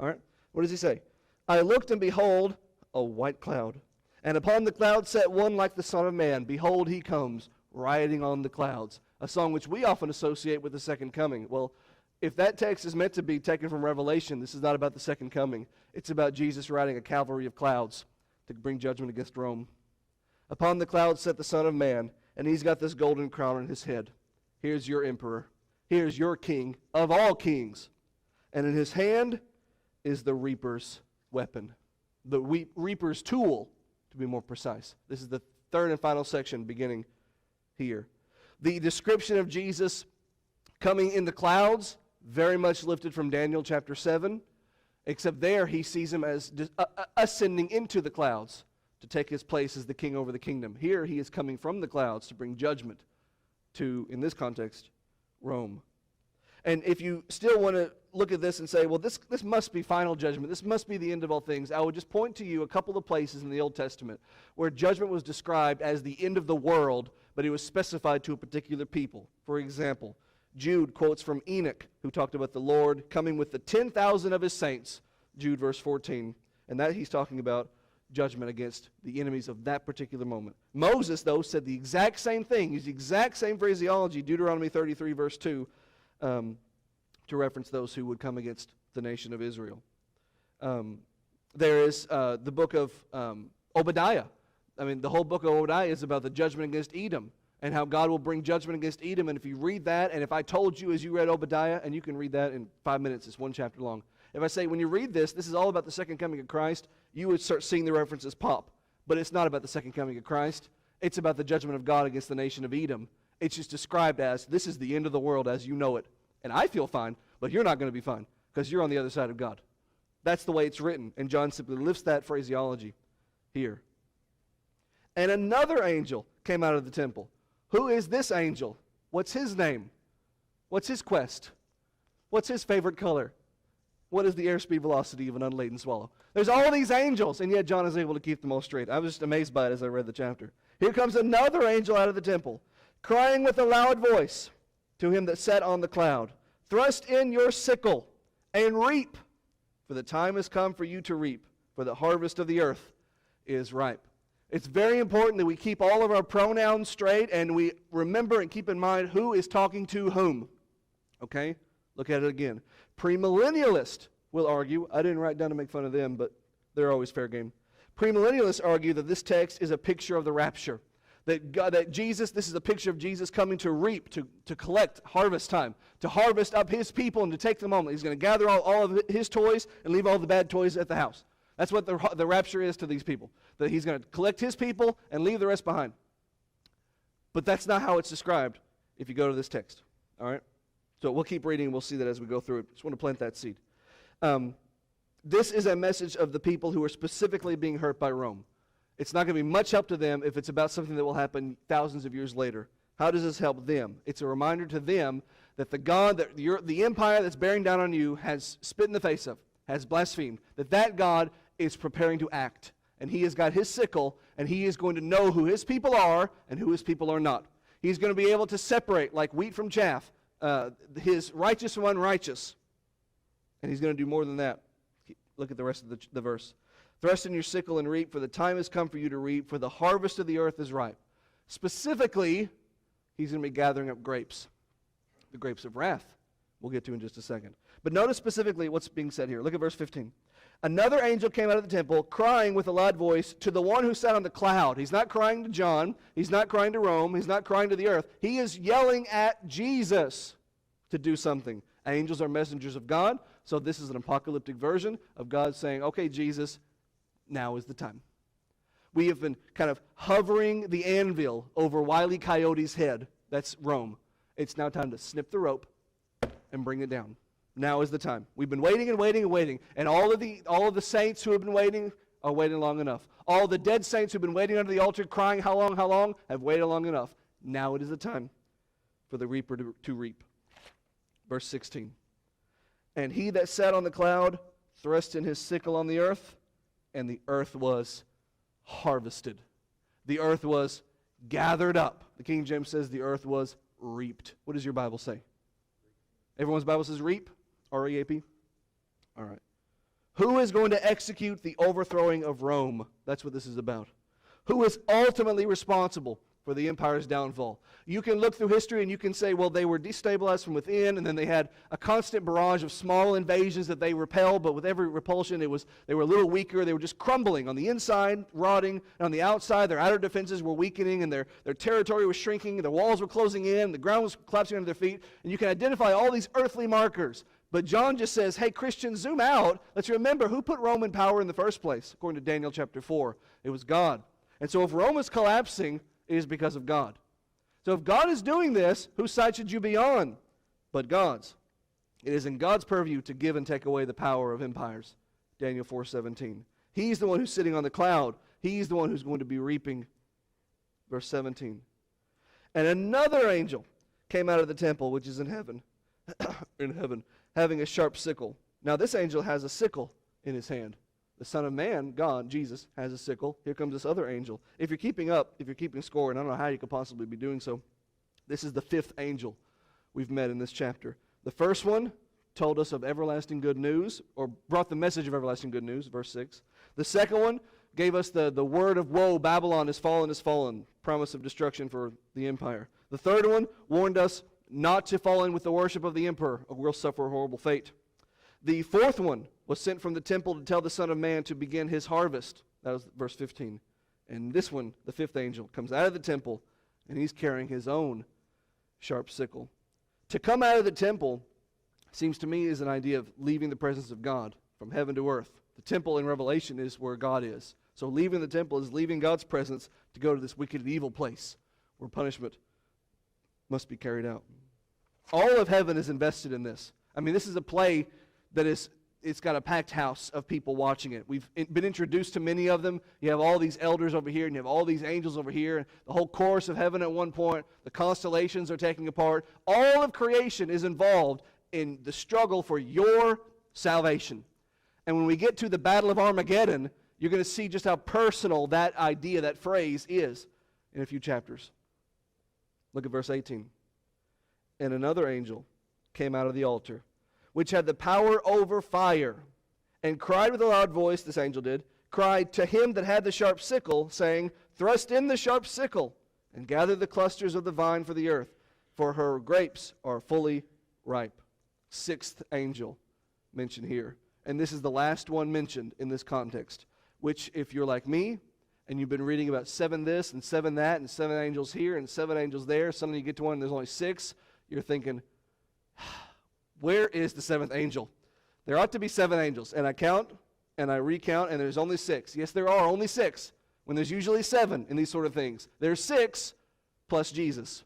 All right. What does he say? I looked, and behold, a white cloud, and upon the cloud sat one like the Son of Man. Behold, he comes riding on the clouds. a song which we often associate with the second coming. Well, if that text is meant to be taken from Revelation, this is not about the second coming. It's about Jesus riding a cavalry of clouds to bring judgment against Rome. Upon the clouds sat the Son of Man, and he's got this golden crown on his head. Here's your emperor. Here's your king of all kings. And in his hand is the reaper's weapon, the reaper's tool, to be more precise. This is the third and final section beginning here. The description of Jesus coming in the clouds, very much lifted from Daniel chapter 7, except there he sees him as ascending into the clouds to take his place as the king over the kingdom. Here he is coming from the clouds to bring judgment to, in this context, Rome. And if you still want to look at this and say, well, this must be final judgment, this must be the end of all things, I would just point to you a couple of places in the Old Testament where judgment was described as the end of the world, but it was specified to a particular people. For example, Jude quotes from Enoch, who talked about the Lord coming with the 10,000 of his saints, Jude verse 14, and that he's talking about judgment against the enemies of that particular moment. Moses, though, said the exact same thing, used the exact same phraseology, Deuteronomy 33 verse 2, to reference those who would come against the nation of Israel. There is the book of Obadiah. I mean, the whole book of Obadiah is about the judgment against Edom and how God will bring judgment against Edom. And if you read that, and if I told you as you read Obadiah, and you can read that in 5 minutes, it's one chapter long. If I say, when you read this is all about the second coming of Christ, you would start seeing the references pop. But it's not about the second coming of Christ. It's about the judgment of God against the nation of Edom. It's just described as, this is the end of the world as you know it. And I feel fine, but you're not going to be fine because you're on the other side of God. That's the way it's written. And John simply lifts that phraseology here. And another angel came out of the temple. Who is this angel? What's his name? What's his quest? What's his favorite color? What is the airspeed velocity of an unladen swallow? There's all these angels, and yet John is able to keep them all straight. I was just amazed by it as I read the chapter. Here comes another angel out of the temple, crying with a loud voice to him that sat on the cloud, thrust in your sickle and reap, for the time has come for you to reap, for the harvest of the earth is ripe. It's very important that we keep all of our pronouns straight and we remember and keep in mind who is talking to whom. Okay? Look at it again. Premillennialists will argue, I didn't write down to make fun of them, but they're always fair game. Premillennialists argue that this text is a picture of the rapture. That Jesus, this is a picture of Jesus coming to reap, to collect harvest time, to harvest up his people and to take them home. He's going to gather all of his toys and leave all the bad toys at the house. That's what the rapture is to these people. That he's going to collect his people and leave the rest behind. But that's not how it's described if you go to this text. All right? So we'll keep reading and we'll see that as we go through it. Just want to plant that seed. This is a message of the people who are specifically being hurt by Rome. It's not going to be much help to them if it's about something that will happen thousands of years later. How does this help them? It's a reminder to them that the God, the empire that's bearing down on you has spit in the face of, has blasphemed, that God is preparing to act. And he has got his sickle, and he is going to know who his people are and who his people are not. He's going to be able to separate, like wheat from chaff, his righteous from unrighteous. And he's going to do more than that. Look at the rest of the verse. Thrust in your sickle and reap, for the time has come for you to reap, for the harvest of the earth is ripe. Specifically, he's going to be gathering up grapes. The grapes of wrath, we'll get to in just a second. But notice specifically what's being said here. Look at verse 15. Another angel came out of the temple, crying with a loud voice to the one who sat on the cloud. He's not crying to John. He's not crying to Rome. He's not crying to the earth. He is yelling at Jesus to do something. Angels are messengers of God, so this is an apocalyptic version of God saying, okay, Jesus, now is the time. We have been kind of hovering the anvil over Wile E. Coyote's head. That's Rome. It's now time to snip the rope and bring it down. Now is the time. We've been waiting and waiting and waiting. And all of the saints who have been waiting are waiting long enough. All the dead saints who have been waiting under the altar crying, how long, have waited long enough. Now it is the time for the reaper to reap. Verse 16. And he that sat on the cloud thrust in his sickle on the earth, and the earth was harvested. The earth was gathered up. The King James says the earth was reaped. What does your Bible say? Everyone's Bible says reap? R-E-A-P? All right. Who is going to execute the overthrowing of Rome? That's what this is about. Who is ultimately responsible for the empire's downfall. You can look through history and you can say, well, they were destabilized from within, and then they had a constant barrage of small invasions that they repelled, but with every repulsion, they were a little weaker. They were just crumbling on the inside, rotting, and on the outside, their outer defenses were weakening, and their territory was shrinking, their walls were closing in, the ground was collapsing under their feet, and you can identify all these earthly markers. But John just says, hey, Christians, zoom out. Let's remember who put Roman power in the first place, according to Daniel chapter 4. It was God. And so if Rome is collapsing, it is because of God. So if God is doing this, whose side should you be on? But God's. It is in God's purview to give and take away the power of empires. Daniel 4:17. He's the one who's sitting on the cloud. He's the one who's going to be reaping. Verse 17. And another angel came out of the temple, which is in heaven, having a sharp sickle. Now this angel has a sickle in his hand. The Son of Man, God, Jesus, has a sickle. Here comes this other angel. If you're keeping score, and I don't know how you could possibly be doing so, this is the fifth angel we've met in this chapter. The first one told us of everlasting good news, or brought the message of everlasting good news, verse 6. The second one gave us the word of woe, Babylon is fallen, promise of destruction for the empire. The third one warned us not to fall in with the worship of the emperor, or we'll suffer a horrible fate. The fourth one was sent from the temple to tell the Son of Man to begin his harvest. That was verse 15. And this one, the fifth angel, comes out of the temple, and he's carrying his own sharp sickle. To come out of the temple seems to me is an idea of leaving the presence of God from heaven to earth. The temple in Revelation is where God is. So leaving the temple is leaving God's presence to go to this wicked and evil place where punishment must be carried out. All of heaven is invested in this. I mean, this is a play that it's got a packed house of people watching it. We've been introduced to many of them. You have all these elders over here, and you have all these angels over here, and the whole chorus of heaven at one point. The constellations are taking apart. All of creation is involved in the struggle for your salvation. And when we get to the Battle of Armageddon, you're going to see just how personal that idea, that phrase is in a few chapters. Look at verse 18. And another angel came out of the altar, which had the power over fire, and cried with a loud voice, this angel did, cried to him that had the sharp sickle, saying, thrust in the sharp sickle, and gather the clusters of the vine for the earth, for her grapes are fully ripe. Sixth angel mentioned here. And this is the last one mentioned in this context, which if you're like me, and you've been reading about 7 this and 7 that, and 7 angels here and 7 angels there, suddenly you get to one and there's only 6, you're thinking, where is the 7th angel? There ought to be 7 angels. And I count and I recount, and there's only 6. Yes, there are only 6, when there's usually 7 in these sort of things. There's 6 plus Jesus.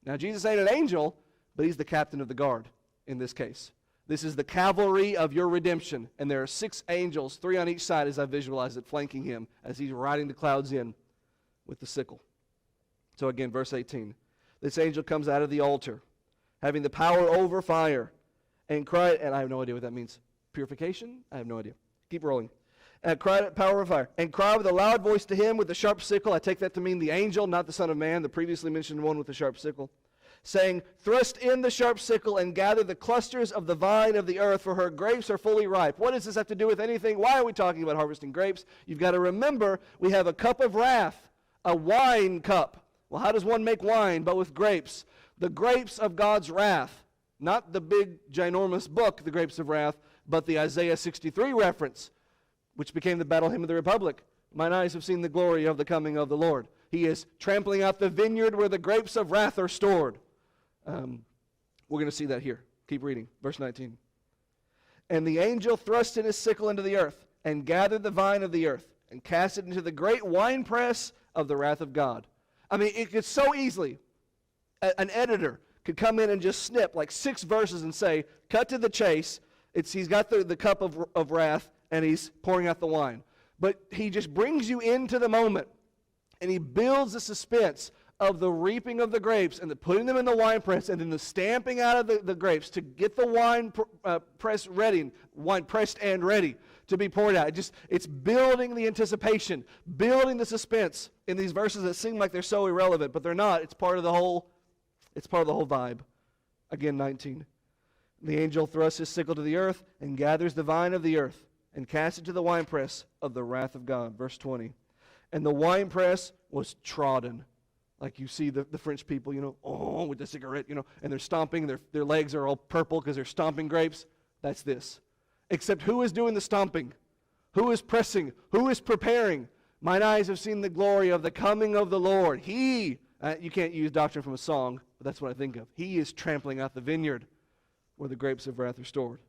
Now, Jesus ain't an angel, but he's the captain of the guard in this case. This is the cavalry of your redemption. And there are 6 angels, 3 on each side as I visualize it, flanking him as he's riding the clouds in with the sickle. So again, verse 18. This angel comes out of the altar, having the power over fire, and cried, and I have no idea what that means. Purification? I have no idea. Keep rolling. And cried at power of fire, and cried with a loud voice to him with the sharp sickle. I take that to mean the angel, not the Son of Man, the previously mentioned one with the sharp sickle, saying, thrust in the sharp sickle and gather the clusters of the vine of the earth, for her grapes are fully ripe. What does this have to do with anything? Why are we talking about harvesting grapes? You've got to remember, we have a cup of wrath, a wine cup. Well, how does one make wine but with grapes? The grapes of God's wrath. Not the big, ginormous book, The Grapes of Wrath, but the Isaiah 63 reference, which became the battle hymn of the Republic. Mine eyes have seen the glory of the coming of the Lord. He is trampling out the vineyard where the grapes of wrath are stored. We're going to see that here. Keep reading. Verse 19. And the angel thrust in his sickle into the earth, and gathered the vine of the earth, and cast it into the great winepress of the wrath of God. I mean, it could so easily, an editor could come in and just snip like 6 verses and say, cut to the chase. He's got the cup of wrath, and he's pouring out the wine. But he just brings you into the moment, and he builds the suspense of the reaping of the grapes and the putting them in the wine press and then the stamping out of the grapes to get the wine press ready, wine pressed and ready to be poured out. It's building the anticipation, building the suspense in these verses that seem like they're so irrelevant, but they're not. It's part of the whole vibe. Again, 19. The angel thrusts his sickle to the earth and gathers the vine of the earth and casts it to the winepress of the wrath of God. Verse 20. And the winepress was trodden Like you see the French people, with the cigarette, and they're stomping, their legs are all purple because they're stomping grapes. That's this. Except who is doing the stomping? Who is pressing? Who is preparing? Mine eyes have seen the glory of the coming of the Lord. He, you can't use doctrine from a song, but that's what I think of. He is trampling out the vineyard where the grapes of wrath are stored.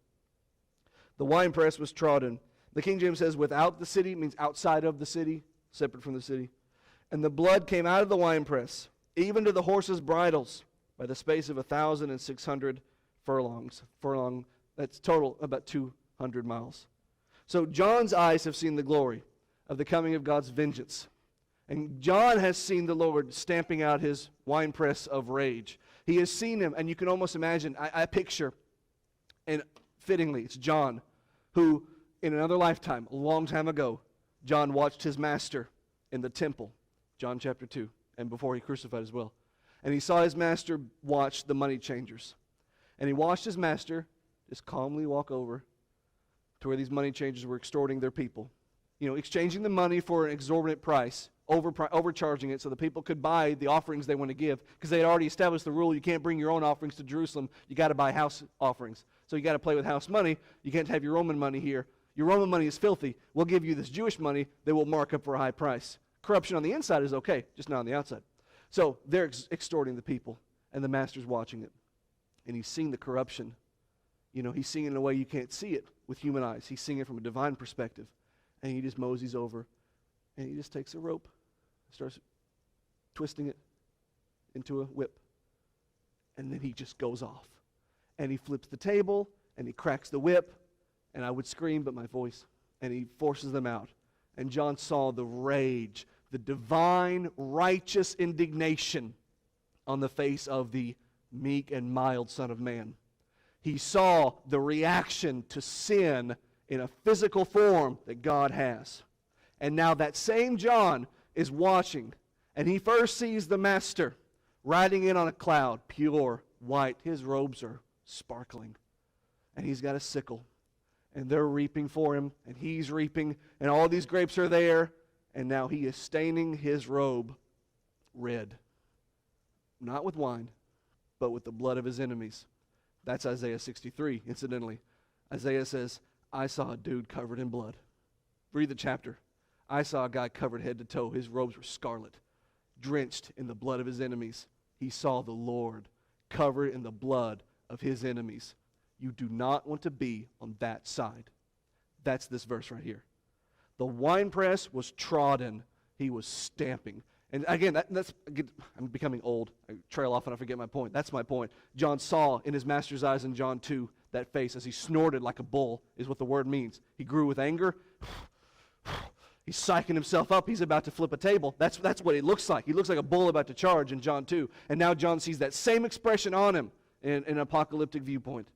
The winepress was trodden. The King James says without the city, means outside of the city, separate from the city. And the blood came out of the winepress, even to the horses' bridles, by the space of 1,600 furlongs. Furlong, that's total about 200 miles. So John's eyes have seen the glory of the coming of God's vengeance. And John has seen the Lord stamping out his winepress of rage. He has seen him, and you can almost imagine, I picture, and fittingly, it's John, who in another lifetime, a long time ago, John watched his master in the temple. John chapter 2, and before he crucified as well. And he saw his master watch the money changers. And he watched his master just calmly walk over to where these money changers were extorting their people. Exchanging the money for an exorbitant price, overcharging it so the people could buy the offerings they want to give, because they had already established the rule you can't bring your own offerings to Jerusalem. You got to buy house offerings. So you got to play with house money. You can't have your Roman money here. Your Roman money is filthy. We'll give you this Jewish money they will mark up for a high price. Corruption on the inside is okay, just not on the outside. So they're extorting the people, and the master's watching it. And he's seeing the corruption. He's seeing it in a way you can't see it with human eyes. He's seeing it from a divine perspective. And he just moseys over, and he just takes a rope, starts twisting it into a whip. And then he just goes off. And he flips the table, and he cracks the whip, and I would scream, but my voice, and he forces them out. And John saw the rage, the divine, righteous indignation on the face of the meek and mild Son of Man. He saw the reaction to sin in a physical form that God has. And now that same John is watching, and he first sees the Master riding in on a cloud, pure, white. His robes are sparkling. And he's got a sickle. And they're reaping for him, and he's reaping, and all these grapes are there, and now he is staining his robe red. Not with wine, but with the blood of his enemies. That's Isaiah 63, incidentally. Isaiah says, I saw a dude covered in blood. Read the chapter. I saw a guy covered head to toe. His robes were scarlet, drenched in the blood of his enemies. He saw the Lord covered in the blood of his enemies. You do not want to be on that side. That's this verse right here. The winepress was trodden. He was stamping. And again, I'm becoming old. I trail off and I forget my point. That's my point. John saw in his master's eyes in John 2 that face as he snorted like a bull is what the word means. He grew with anger. He's psyching himself up. He's about to flip a table. That's what he looks like. He looks like a bull about to charge in John 2. And now John sees that same expression on him in an apocalyptic viewpoint.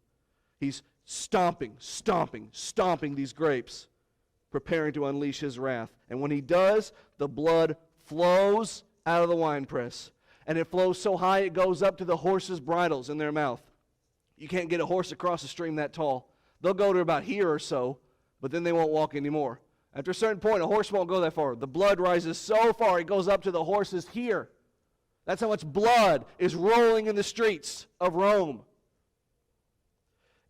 He's stomping these grapes, preparing to unleash his wrath. And when he does, the blood flows out of the winepress. And it flows so high it goes up to the horses' bridles in their mouth. You can't get a horse across a stream that tall. They'll go to about here or so, but then they won't walk anymore. After a certain point, a horse won't go that far. The blood rises so far it goes up to the horses here. That's how much blood is rolling in the streets of Rome.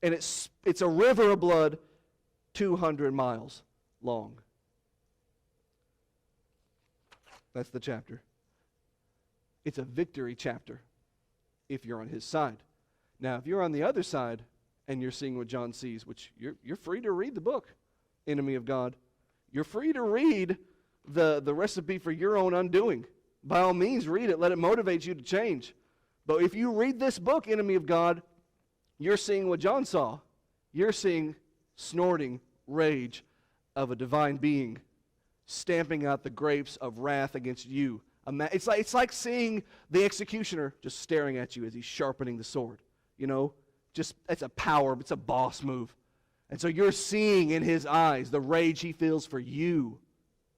And it's a river of blood 200 miles long. That's the chapter. It's a victory chapter if you're on his side. Now, if you're on the other side and you're seeing what John sees, which you're free to read the book, Enemy of God. You're free to read the recipe for your own undoing. By all means, read it. Let it motivate you to change. But if you read this book, Enemy of God, you're seeing what John saw. You're seeing snorting rage of a divine being stamping out the grapes of wrath against you. It's like seeing the executioner just staring at you as he's sharpening the sword. Just it's a power, it's a boss move. And so you're seeing in his eyes the rage he feels for you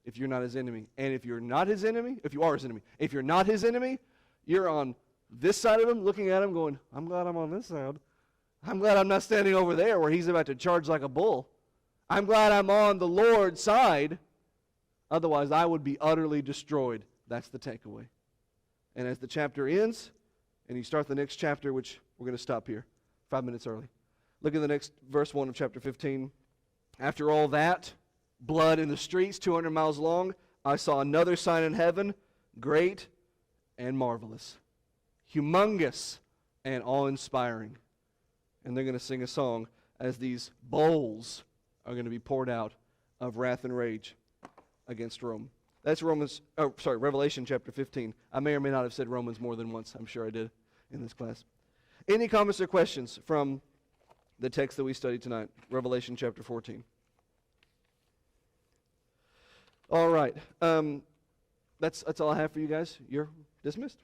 if you're not his enemy. And if you're not his enemy, if you are his enemy, if you're not his enemy, you're on this side of him looking at him going, I'm glad I'm on this side. I'm glad I'm not standing over there where he's about to charge like a bull. I'm glad I'm on the Lord's side. Otherwise, I would be utterly destroyed. That's the takeaway. And as the chapter ends, and you start the next chapter, which we're going to stop here 5 minutes early. Look at the next verse 1 of chapter 15. After all that, blood in the streets, 200 miles long, I saw another sign in heaven, great and marvelous, humongous and awe-inspiring. And they're going to sing a song as these bowls are going to be poured out of wrath and rage against Rome. That's Revelation chapter 15. I may or may not have said Romans more than once. I'm sure I did in this class. Any comments or questions from the text that we studied tonight, Revelation chapter 14? All right. That's all I have for you guys. You're dismissed.